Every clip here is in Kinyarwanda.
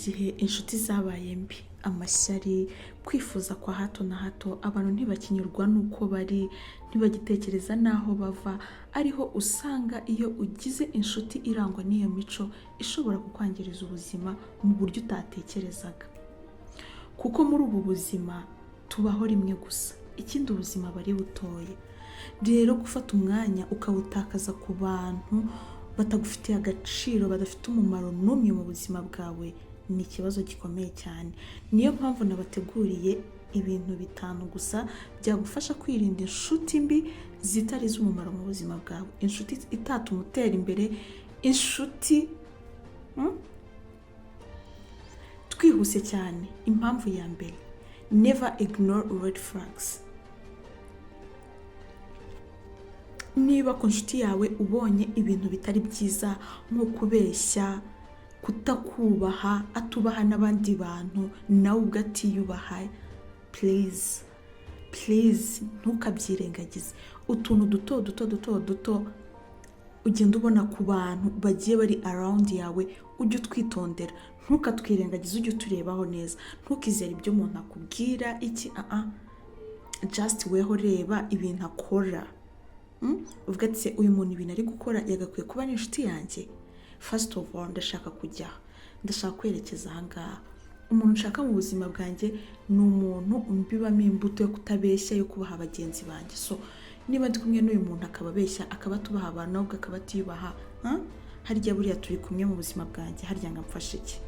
gihe inshuti zabaye mbi, amashyari, kwifuza kwa hato na hato, abantu ntibakinyurwa n'uko bari, ntibagitekereza n'aho bava, ariho usanga iyo ugize inshuti irangwa n'iyo mico ishobora kukwangiriza ubuzima mu buryo utatekerezaga. Kuko muri ubu buzima tubaho rimwe gusa, ikindi ubuzima bari butoye. Rero gufata umwanya ukawutakaza ku bantu batagufitiye agaciro, badafite umumaro n'umwe mu buzima bwawe, ni ikibazo gikomeye cyane. Niyo mpamvu nabateguriye ibintu 5 gusa byagufasha kwirinda inshuti mbi zitari z'umumaro mu buzima bwawe, inshuti itatuma utera imbere, inshuti twihuse cyane. Impamvu ya mbere, never ignore red flags. Niba ku nshuti yawe ubonye ibintu bitari byiza nko kubeshya, kutakubaha, atubaha n'abandi bantu, nawe ugatiyubaha, please ntukabyirengagize. Utuntu duto ugenda ubona ku bantu bagiye bari around yawe, ujye utwitondera, ntukatwirengagize, ujye uturebaho neza, ntukizere ibyo umuntu akubwira iki. Just weho reba ibintu akora. Uvuga ati uyu muntu ibintu ari gukora yagakwiye kuba ari inshuti yanjye. First of all, ndashaka kwerekeza ahangaha. Umuntu nshaka mu buzima bwanjye ni umuntu umbibamo imbuto yo kutabeshya, yo kubaha bagenzi banjye. So niba ndi kumwe n'uyu muntu akababeshya, akaba tubaha abantu, ahubwo akaba atiyubaha, harya buriya turi kumwe mu buzima bwanjye, harya ngamfashe iki?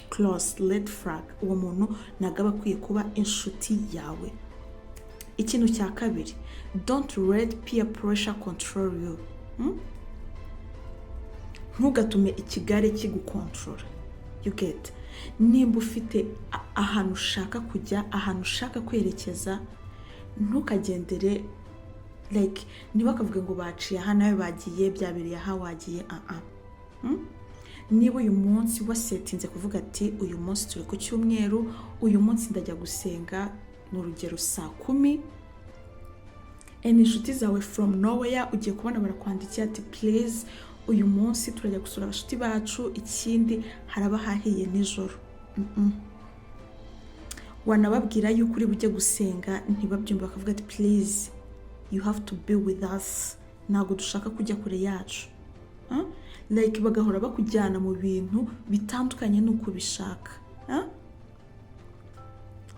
Close red flag. Uwo muntu ntabwo aba akwiye kuba inshuti yawe. Ikintu cya kabiri, don't let peer pressure control you. Ntugatume ikigare kigukontorora. You get? Nimba ufite ahantu ushaka kujya, ahantu ushaka kwerekeza, ntukagendere like niba akavuga ngo baciye aha nawe bagiye, byabereye aha wagiye. Niba uyu munsi wasetinze kuvuga ati uyu munsi turi ku cyumweru, uyu munsi ndajya gusenga, ni urugero 10:00, inshuti zawe from nowhere ugiye kubona barakwandikiye ati please uyu munsi turajya gusura abashuti bacu, ikindi haraba hahiye nijoro. Wanababwira yuko uri bujye gusenga, ntibabyumva, bakavuga ati please you have to be with us, ntabwo dushaka kujya kure yacu. Like bagahora bakujyana mu bintu bitandukanye n'uko bishaka.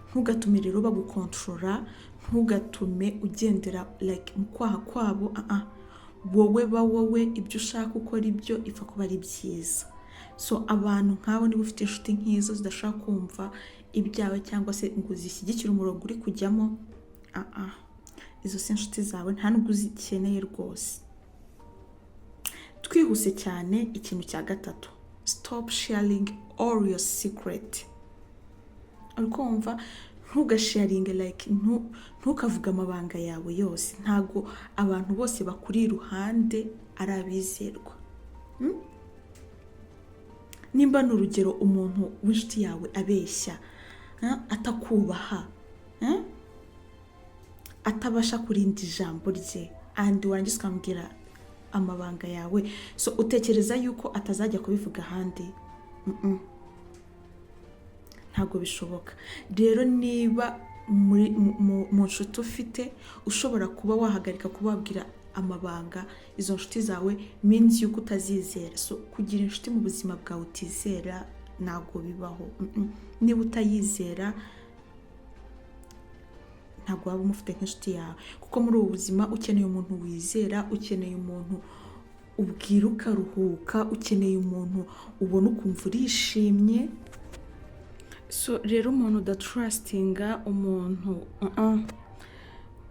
Ntugatume rero bagukontorora, ntugatume ugendera like mu kwaha kwabo. Wowe ibyo ushaka ukora ibyo ipfa kuba ari byiza. So abantu nk'abo, niba ufite inshuti nk'izo zidashaka kumva ibyawe cyangwa se ngo zishyigikire umurongo uri kujyamo, izo si inshuti zawe, nta nubwo uzikeneye rwose. Twihuse cyane, ikintu cya 3, stop sharing all your secret. Urukumva, ntugasharinge like ntukavuga amabanga yawe yose. Ntago abantu bose bakuri iruhande ari abizerwa. Nimba n'urugero umuntu w'inshuti yawe abeshya, atakubaha, atabasha kurinda ijambo rye, and warangiza ukambwira amabanga yawe, so utekereza yuko atazajya kubivuga ahandi? Ntabwo bishoboka. Rero niba mu nshuti ufite ushobora kuba wahagarika kubabwira amabanga, izo nshuti zawe means yuko utazizera. So kugira inshuti mu buzima bwawe utizera ntabwo bibaho. Niba utayizera ntabwo waba umufite nk'inshuti yawe, kuko muri ubu buzima ukeneye umuntu wizera, ukeneye umuntu ubwira ukaruhuka, ukeneye umuntu ubona ukumva urishimye. So rero umuntu udatrustinga, umuntu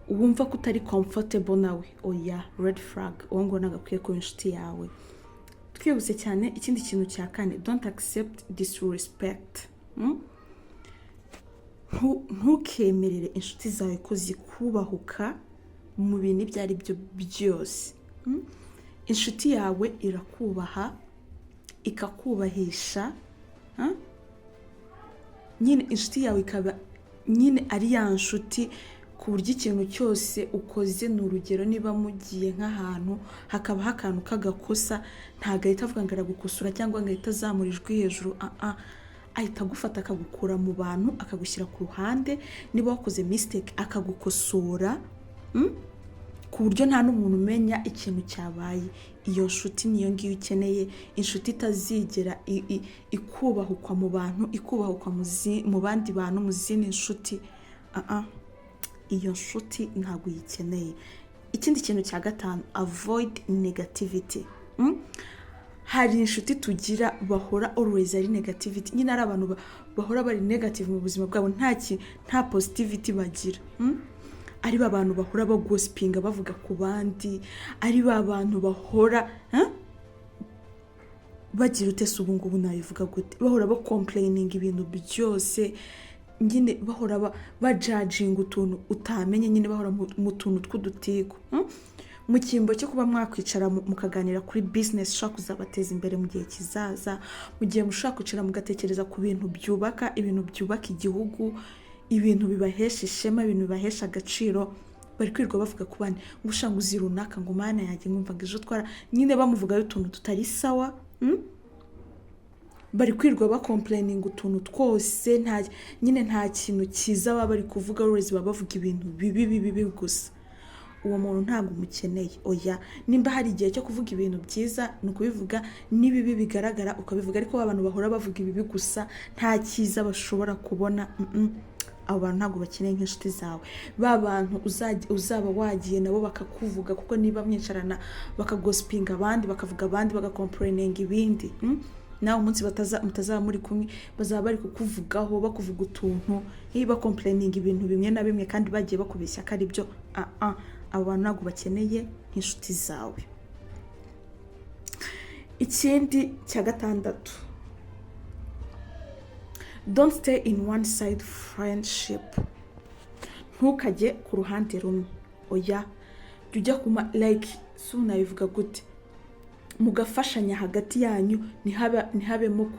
wumva ko utari comfortable nawe, oya, red flag, uwo ngo nagakwiye kuba inshuti yawe. Twihuse cyane, ikindi kintu cya 4, don't accept disrespect. Ntukemerere inshuti zawe ko zikubahuka mu bintu ibyo ari byo byose. Inshuti yawe irakubaha, ikakubahisha, nyine inshuti yawe ikaba nyine ari ya nshuti ku buryo ikintu cyose ukoze, ni urugero niba mugiye nk'ahantu hakabaho akantu k'agakosa, ntabwo ahita avuga ngo aragukosora cyangwa ngo ahita azamura ijwi hejuru, ahita agufata akagukura mu bantu akagushyira ku ruhande, niba wakoze mistake akagukosora, ku buryo nta n'umuntu umenya ikintu cyabaye. Iyo nshuti niyo ngiyo ukeneye, inshuti itazigera ikubahukwa mu bantu, ikubahukwa mu bandi bantu, mu zindi nshuti. Iyo nshuti ntabwo uyikeneye. Ikindi kintu cya gatanu, avoid negativity. Hari inshuti tugira bahora always ari negativity, nyine ari abantu bahora bari negative mu buzima bwabo, nta positivity bagira. Ari abantu bahora bagosipinga bavuga ku bandi, ari bantu bahora bagira utese ubu ngubu nabivuga gute, bahora complaining ibintu byose, nyine bahora bajudging utuntu utamenye, nyine bahora mu tuntu tw'udutiko. Mu cyimbo cyo kuba mwakwicara mukaganira kuri business ushaka kuzabateza imbere mu gihe kizaza, mu gihe mushaka kwicara mugatekereza ku bintu byubaka, ibintu byubaka igihugu, ibintu bibahesha ishema, ibintu bibahesha agaciro, bari kwirirwa bavuga ku bandi ngo ushanga uzi runaka ngo mana yagiye mwumvaga ejo twara, nyine bamuvugayo utuntu tutari sawa. Bari kwirirwa bakomplaining utuntu twose, nyine nta kintu cyiza baba bari kuvuga, always baba bavuga ibintu bibi gusa. Uwo muntu ntabwo umukeneye. Oya, nimba hari igihe cyo kuvuga ibintu byiza ni ukubivuga, n'ibibi bigaragara ukabivuga, ariko abantu bahora bavuga ibibi gusa nta cyiza bashobora kubona, abo bantu ntabwo bakeneye nk'inshuti zawe. Ba bantu uzaba wagiye nabo bakakuvuga, kuko niba mwicarana bakagosipinga abandi, bakavuga abandi, bagakomplaininga ibindi, nawe umunsi mutazaba muri kumwe bazaba bari kukuvugaho, bakuvuga utuntu, bakomplaininga ibintu bimwe na bimwe kandi bagiye bakubeshya ko ari byo. Abo bantu ntabwo bakeneye nk'inshuti zawe. Ikindi cya gatandatu, don't stay in one side friendship. Ntukajye ku ruhande rumwe. Oya, jya kuma like nabivuga gute, mugafashanya hagati yanyu, ntihabemo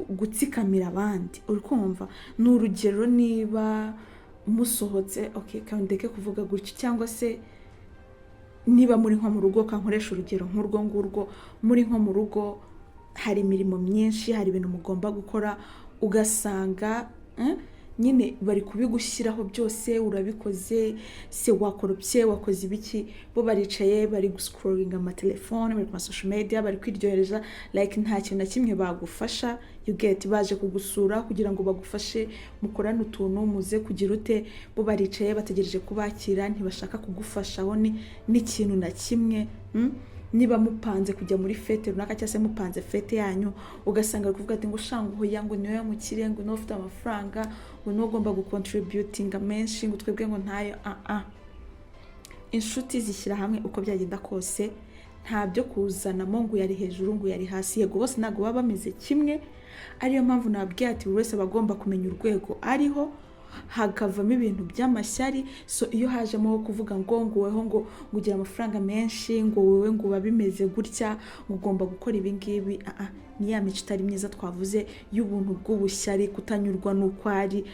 gutsikamira abandi. Uri kumva? Ni urugero, niba musohotse, kandi ndeke kuvuga gutyo, cyangwa se niba muri nko mu rugo, kankoresha urugero nk'urwo ngurwo, muri nko mu rugo hari imirimo myinshi, hari ibintu mugomba gukora, ugasanga nyine bari kubigushyiraho byose, urabikoze, se wakoropye, wakoze ibiki, bo baricaye bari guscrollinga amatelefone, bari ku social media, bari kwiryohereza, like nta kintu na kimwe bagufasha. You get, baje kugusura kugira ngo bagufashe mukorane utuntu, muze kugira ute, bo baricaye bategereje kubakira, ntibashaka kugufashaho n'ikintu na kimwe. Niba mupanze kujya muri fete runaka, cyangwa se mupanze fete yanyu, ugasanga ari kuvuga ati ngo shanga uhoya ngo niwe mukire, ngo niwe ufite amafaranga, ngo niwe ugomba gucontributinga menshi, ngo twebwe ngo ntayo. Inshuti zishyira hamwe uko byagenda kose, nta byo kuzanamo ngo yari hejuru ngo yari hasi. Yego, bose ntabwo baba bameze kimwe, ariyo mpamvu nabwiye ati buri wese aba agomba kumenya urwego ariho, hakavamo ibintu by'amashyari. So iyo hajemo kuvuga ngo weho ngo ugira amafaranga menshi, ngo wewe ngo babimeze gutya, ngo ugomba gukora ibi ngibi, ni ya mico itari myiza twavuze y'ubuntu bw'ubushyari, kutanyurwa n'uko ari.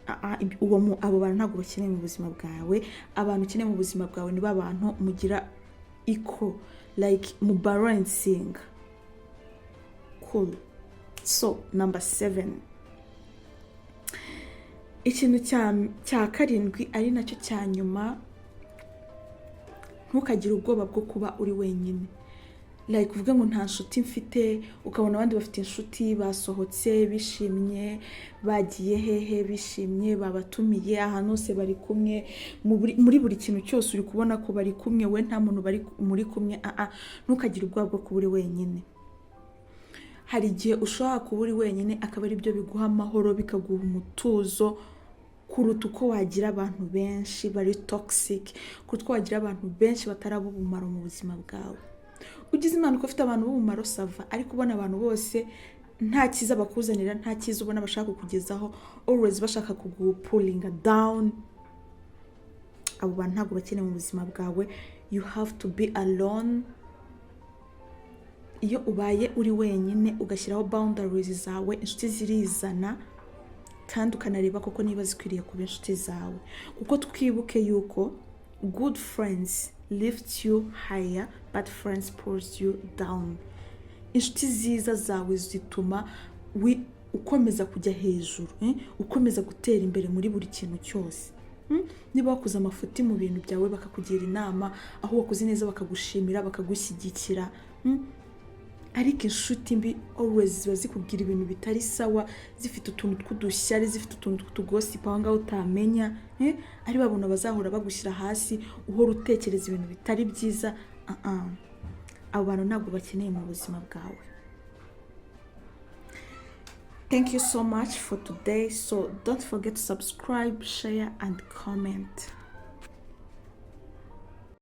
Abo bantu ntabwo bakeneye mu buzima bwawe. Abantu ukeneye mu buzima bwawe ni abantu mugira equal, like mu balancing. Cool. So number 7, ikintu cya karindwi ari nacyo cya nyuma, ntukagire ubwoba bwo kuba uri wenyine. Like uvuge ngo nta nshuti mfite, ukabona abandi bafite inshuti, basohotse bishimye, bagiye hehe bishimye, babatumiye ahantu hose bari kumwe, muri buri kintu cyose uri kubona ko bari kumwe, we nta muntu bari muri kumwe. Ntukagire ubwoba bwo kuba uri wenyine. Hari igihe ushobora kuba uri wenyine akaba ari byo biguha amahoro, bikaguha umutuzo, kuruta uko wagira abantu benshi bari toxic, kuruta uko wagira abantu benshi bataraba ubumaro mu buzima bwawe. Ugize imana uko ufite abantu b'ubumaro sava, ariko ubona abantu bose nta cyiza bakuzanira, nta cyiza ubona bashaka kukugezaho, always bashaka kugupulinga down, abo bantu ntabwo bakeneye mu buzima bwawe. You have to be alone. Iyo ubaye uri wenyine ugashyiraho boundaries zawe, inshuti zirizana, kandi ukanareba koko niba zikwiriye kuba inshuti zawe, kuko twibuke yuko good friends lift you higher but friends pulls you down. Inshuti ziza zawe zituma ukomeza kujya hejuru, ukomeza gutera imbere muri buri kintu cyose. Niba wakoze amafuti mu bintu byawe bakakugira inama, aho wakoze neza bakagushimira bakagushyigikira, ariko inshuti mbi always ziba zikubwira ibintu bitari sawa, zifite utuntu tw'udushyari, zifite utuntu tw'utugosipa aho ngaho utamenya, ari babona bazahora bagushyira hasi uhora utekereza ibintu bitari byiza. Abo bantu ntabwo bakeneye mu buzima bwawe. Thank you so much for today. So don't forget to subscribe, share and comment.